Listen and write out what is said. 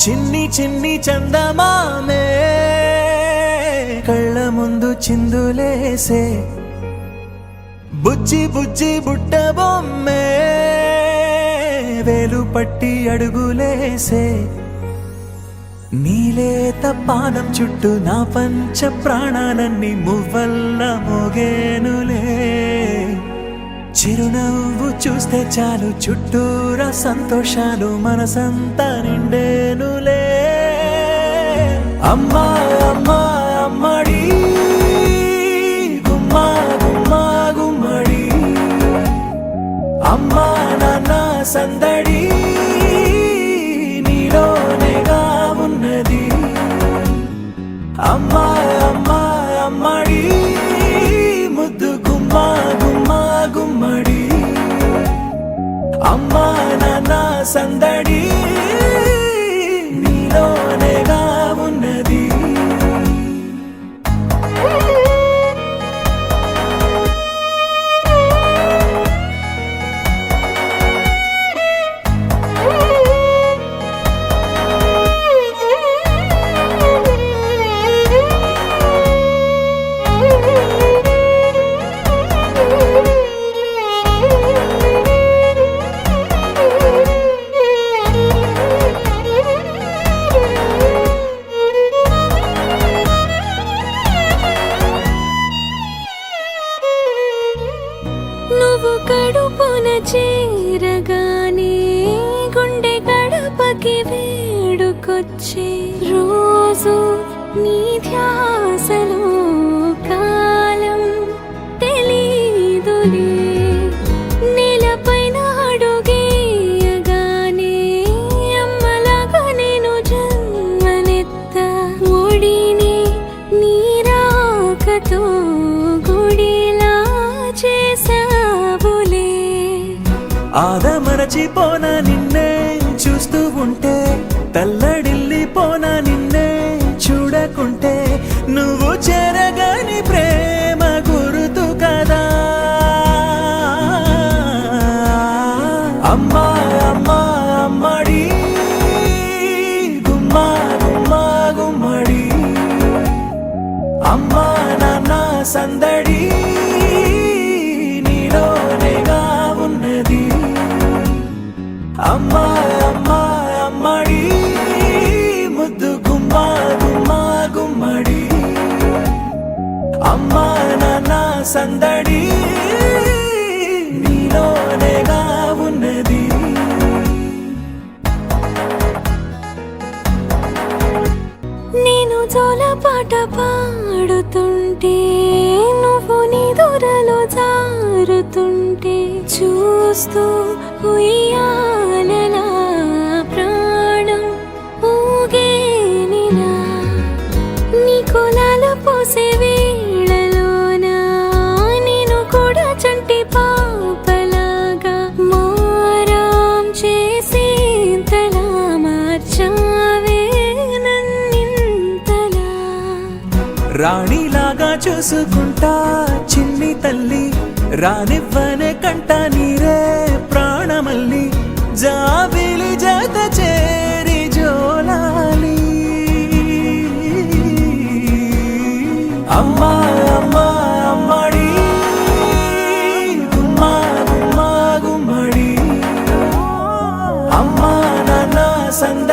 చిన్ని చిన్ని చందమామే కళ్ళ ముందు చిందులేసే బుజ్జి బుజ్జి బుట్ట బొమ్మే వేలు పట్టి అడుగులేసే నీలేత పానం చుట్టూ నా పంచ ప్రాణాలన్నీ మువ్వల్ల మోగేనులే చిరునవ్వు చూస్తే చాలు చుట్టూరా సంతోషాలు మనసంతా నిండేనులే అమ్మా అమ్మా అమ్మడి గుమ్మా గుమ్మా గుమ్మడి అమ్మా నాన్న సందడి నీలోనేగా ఉన్నది అమ్మా అమ్మా అమ్మడి ముద్దు గుమ్మా గుమ్మా గుమ్మడి అమ్మా నాన్న సందడి నీలోనేగా ఉన్నది నువ్వు కడుపున చేరగానే గుండె గడపకి వేడుకొచ్చే రోజు నీ ధ్యాసలో కాలం తెలీదులే నేలపైన అడుగేయగానే అమ్మలాగా నేను జన్మనెత్త ఒడిని నీ రాకతో గుడిలా చేసావులే ఆదమరచిపోన నిన్నే చూస్తూ ఉంటే తల్లడిల్లిపోన నిన్నే చూడకుంటే నువ్వు చెరగని ప్రేమ గుర్తు కదా అమ్మా అమ్మా అమ్మడి గుమ్మా గుమ్మా గుమ్మడి అమ్మా నాన్న సందడి నీలోనేగా ఉన్నది అమ్మా అమ్మా అమ్మడి ముద్దు గుమ్మా గుమ్మా గుమ్మడి అమ్మా నాన్న సందడి నీలోనేగా ఉన్నది నేను జోలపాట పాడుతుంటే నువ్వు నీ దూరలో జారుతుంటే చూస్తూ ఉయ్యాలలా ప్రాణం ఊగేనిలా నీ కులాల పోసే వేళలోన నేను కూడా చంటి పాపలాగా మారాం చేసేంతలా మార్చావే నన్నింతలా రాణిలాగా చూసుకుంటా చిన్ని తల్లి రానివ్వనే కంట నీరే ప్రాణమల్లి జాబిలి జత చేరి జోలాలి అమ్మా అమ్మా అమ్మడి గుమ్మా గుమ్మా గుమ్మడి అమ్మా నాన్న సంద